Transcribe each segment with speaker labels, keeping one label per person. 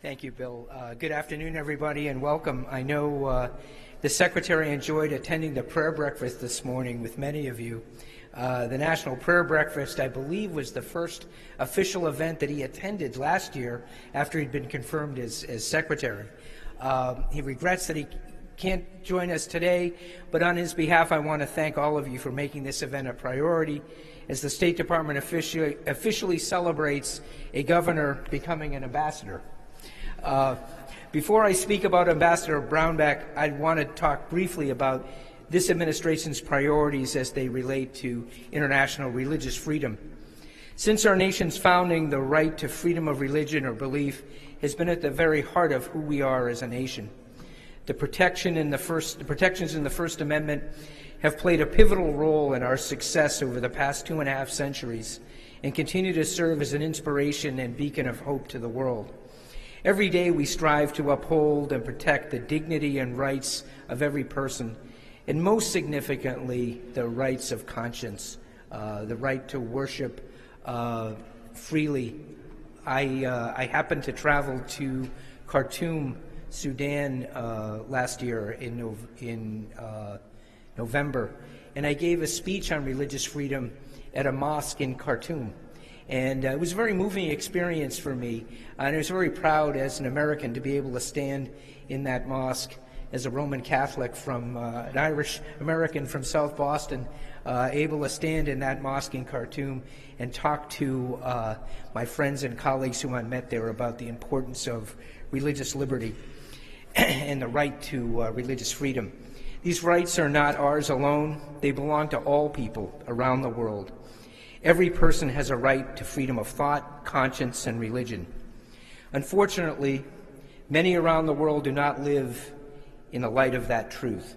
Speaker 1: Thank you, Bill. Good afternoon, everybody, and welcome. I know the Secretary enjoyed attending the prayer breakfast this morning with many of you. The National Prayer Breakfast, I believe, was the first official event that he attended last year after he'd been confirmed as Secretary. He regrets that he can't join us today, but on his behalf, I want to thank all of you for making this event a priority as the State Department officially celebrates a governor becoming an ambassador. Before I speak about Ambassador Brownback, I want to talk briefly about this administration's priorities as they relate to international religious freedom. Since our nation's founding, the right to freedom of religion or belief has been at the very heart of who we are as a nation. The protections in the First Amendment have played a pivotal role in our success over the past 2.5 centuries and continue to serve as an inspiration and beacon of hope to the world. Every day we strive to uphold and protect the dignity and rights of every person, and most significantly, the rights of conscience, the right to worship freely. I happened to travel to Khartoum, Sudan last year in November, and I gave a speech on religious freedom at a mosque in Khartoum. And it was a very moving experience for me, and I was very proud as an American to be able to stand in that mosque as a Roman Catholic from an Irish American from South Boston, able to stand in that mosque in Khartoum and talk to my friends and colleagues who I met there about the importance of religious liberty and the right to religious freedom. These rights are not ours alone. They belong to all people around the world. Every person has a right to freedom of thought, conscience, and religion. Unfortunately, many around the world do not live in the light of that truth.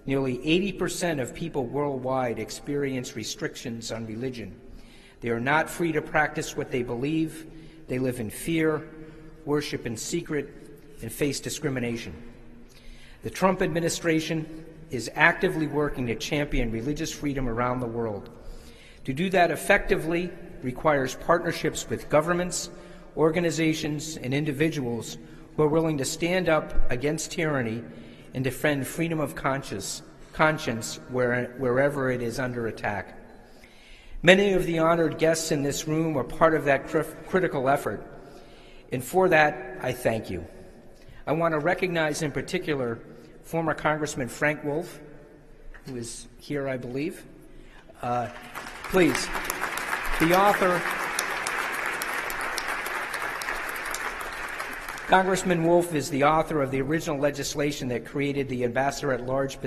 Speaker 1: Nearly 80% of people worldwide experience restrictions on religion. They are not free to practice what they believe. They live in fear, worship in secret, and face discrimination. The Trump administration is actively working to champion religious freedom around the world. To do that effectively requires partnerships with governments, organizations, and individuals who are willing to stand up against tyranny and defend freedom of conscience wherever it is under attack. Many of the honored guests in this room are part of that critical effort, and for that, I thank you. I want to recognize in particular former Congressman Frank Wolf, who is here, I believe. Please, the author, Congressman Wolf is the author of the original legislation that created the Ambassador-at-Large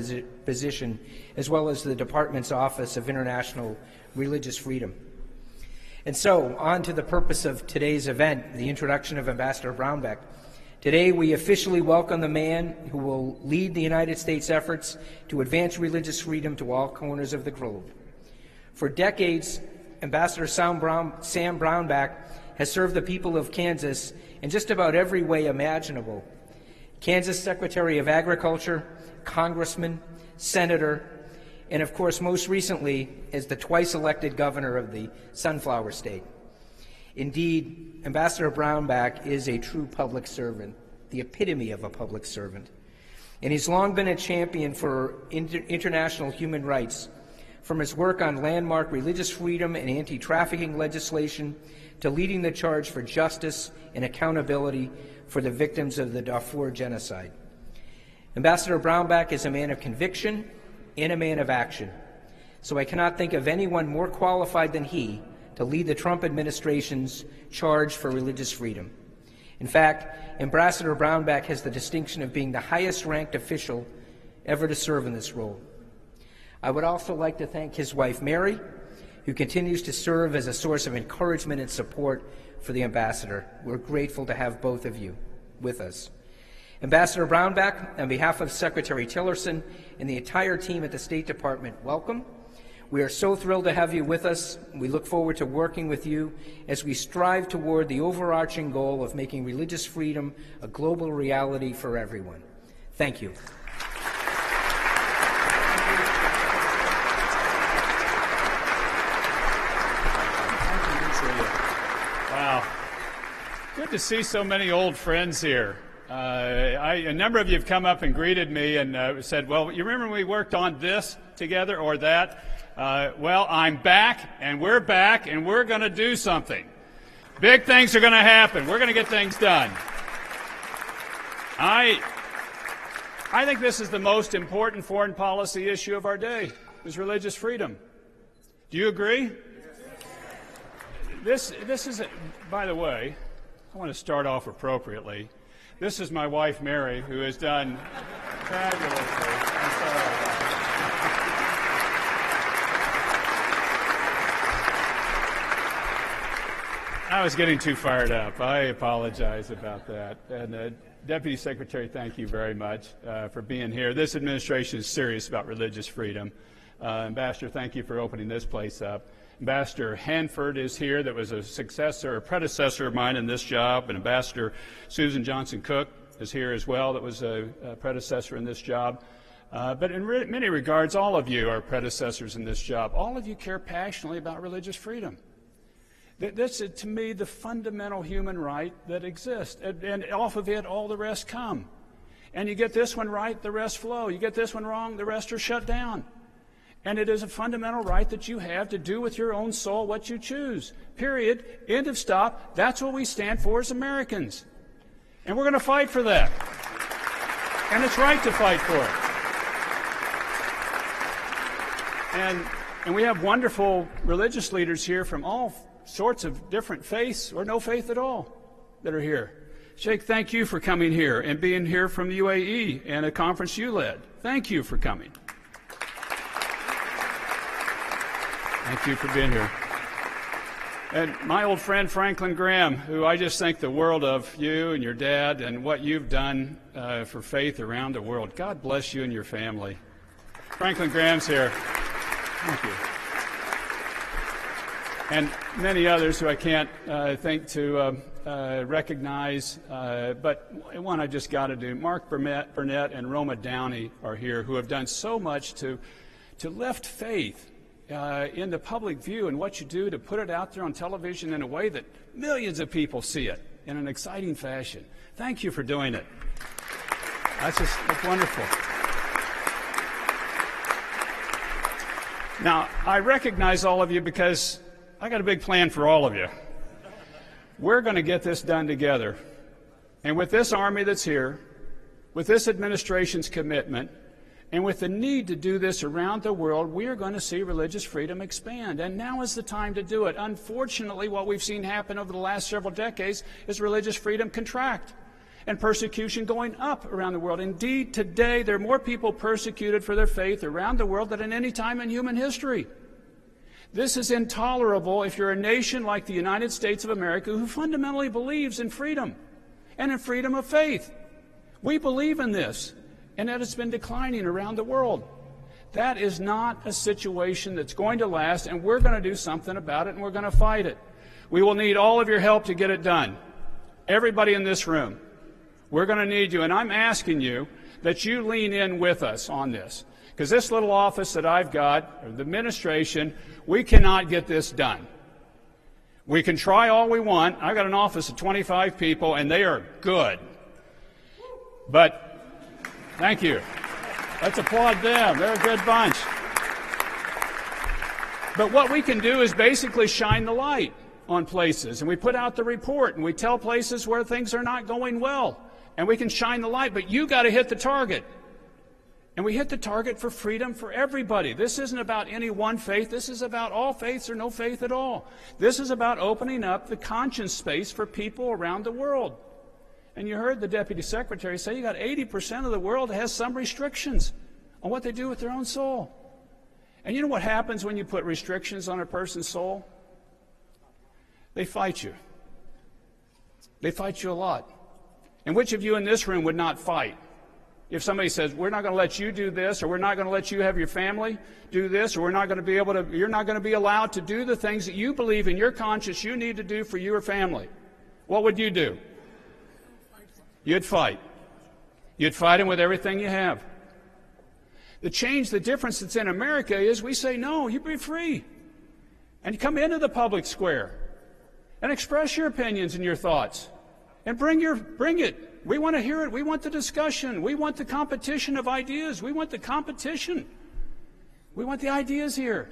Speaker 1: position, as well as the Department's Office of International Religious Freedom. And so, on to the purpose of today's event, the introduction of Ambassador Brownback. Today, we officially welcome the man who will lead the United States efforts to advance religious freedom to all corners of the globe. For decades, Ambassador Sam Brownback has served the people of Kansas in just about every way imaginable. Kansas Secretary of Agriculture, Congressman, Senator, and of course most recently as the twice elected governor of the Sunflower State. Indeed, Ambassador Brownback is a true public servant, the epitome of a public servant. And he's long been a champion for international human rights, from his work on landmark religious freedom and anti-trafficking legislation to leading the charge for justice and accountability for the victims of the Darfur genocide. Ambassador Brownback is a man of conviction and a man of action, so I cannot think of anyone more qualified than he to lead the Trump administration's charge for religious freedom. In fact, Ambassador Brownback has the distinction of being the highest-ranked official ever to serve in this role. I would also like to thank his wife, Mary, who continues to serve as a source of encouragement and support for the ambassador. We're grateful to have both of you with us. Ambassador Brownback, on behalf of Secretary Tillerson and the entire team at the State Department, welcome. We are so thrilled to have you with us. We look forward to working with you as we strive toward the overarching goal of making religious freedom a global reality for everyone. Thank you.
Speaker 2: good to see so many old friends here. A number of you have come up and greeted me and said, well, you remember when we worked on this together or that? Well, I'm back, and we're going to do something. Big things are going to happen. We're going to get things done. I think this is the most important foreign policy issue of our day, is religious freedom. Do you agree? This is, by the way, I want to start off appropriately. This is my wife, Mary, who has done fabulously. I'm sorry. I was getting too fired up. I apologize about that. And Deputy Secretary, thank you very much for being here. This administration is serious about religious freedom. Ambassador, thank you for opening this place up. Ambassador Hanford is here, that was a predecessor of mine in this job, and Ambassador Susan Johnson Cook is here as well, that was a predecessor in this job. But in many regards, all of you are predecessors in this job. All of you care passionately about religious freedom. This is, to me, the fundamental human right that exists, and off of it, all the rest come. And you get this one right, the rest flow. You get this one wrong, the rest are shut down. And it is a fundamental right that you have to do with your own soul what you choose. Period. End of stop. That's what we stand for as Americans. And we're going to fight for that. And it's right to fight for it. And we have wonderful religious leaders here from all sorts of different faiths or no faith at all that are here. Sheikh, thank you for coming here and being here from the UAE and a conference you led. Thank you for coming. Thank you for being here. And my old friend Franklin Graham, who I just think the world of, you and your dad and what you've done for faith around the world. God bless you and your family. Franklin Graham's here. Thank you. And many others who I can't think to recognize, but one I just got to do. Mark Burnett and Roma Downey are here, who have done so much to lift faith in the public view and what you do to put it out there on television in a way that millions of people see it in an exciting fashion. Thank you for doing it. That's wonderful. Now, I recognize all of you because I got a big plan for all of you. We're going to get this done together. And with this army that's here, with this administration's commitment, and with the need to do this around the world, we are going to see religious freedom expand. And now is the time to do it. Unfortunately, what we've seen happen over the last several decades is religious freedom contract and persecution going up around the world. Indeed, today there are more people persecuted for their faith around the world than at any time in human history. This is intolerable if you're a nation like the United States of America who fundamentally believes in freedom and in freedom of faith. We believe in this, and that it's been declining around the world. That is not a situation that's going to last, and we're going to do something about it, and we're going to fight it. We will need all of your help to get it done. Everybody in this room, we're going to need you, and I'm asking you that you lean in with us on this. Because this little office that I've got, or the administration, we cannot get this done. We can try all we want. I've got an office of 25 people, and they are good. But thank you. Let's applaud them. They're a good bunch. But what we can do is basically shine the light on places. And we put out the report, and we tell places where things are not going well. And we can shine the light. But you got to hit the target. And we hit the target for freedom for everybody. This isn't about any one faith. This is about all faiths or no faith at all. This is about opening up the conscience space for people around the world. And you heard the Deputy Secretary say you got 80% of the world has some restrictions on what they do with their own soul. And you know what happens when you put restrictions on a person's soul? They fight you. They fight you a lot. And which of you in this room would not fight? If somebody says, we're not going to let you do this, or we're not going to let you have your family do this, or we're not going to be able to, you're not going to be allowed to do the things that you believe in your conscience you need to do for your family, what would you do? You'd fight. You'd fight them with everything you have. The change, the difference that's in America is we say, no, you be free. And you come into the public square and express your opinions and your thoughts. And bring it. We want to hear it. We want the discussion. We want the competition of ideas. We want the competition. We want the ideas here.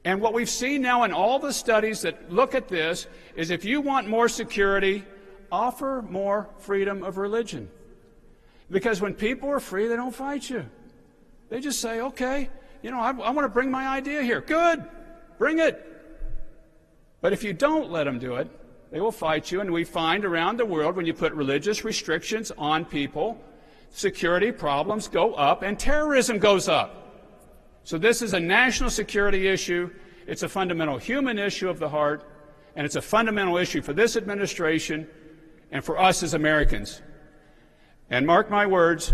Speaker 2: And what we've seen now in all the studies that look at this is if you want more security, offer more freedom of religion. Because when people are free, they don't fight you. They just say, okay, I want to bring my idea here. Good, bring it. But if you don't let them do it, they will fight you. And we find around the world when you put religious restrictions on people, security problems go up and terrorism goes up. So this is a national security issue. It's a fundamental human issue of the heart, and it's a fundamental issue for this administration and for us as Americans. And mark my words,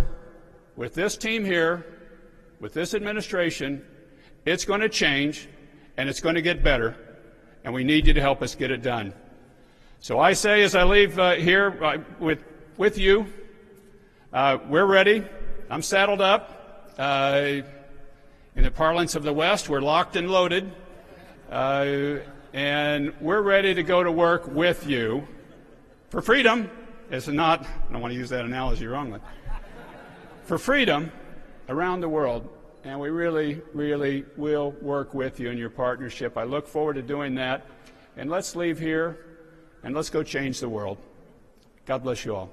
Speaker 2: with this team here, with this administration, it's going to change, and it's going to get better, and we need you to help us get it done. So I say as I leave here with you, we're ready. I'm saddled up. In the parlance of the West, we're locked and loaded, and we're ready to go to work with you for freedom. It's not, I don't want to use that analogy wrongly, for freedom around the world, and we really, really will work with you in your partnership. I look forward to doing that, and let's leave here, and let's go change the world. God bless you all.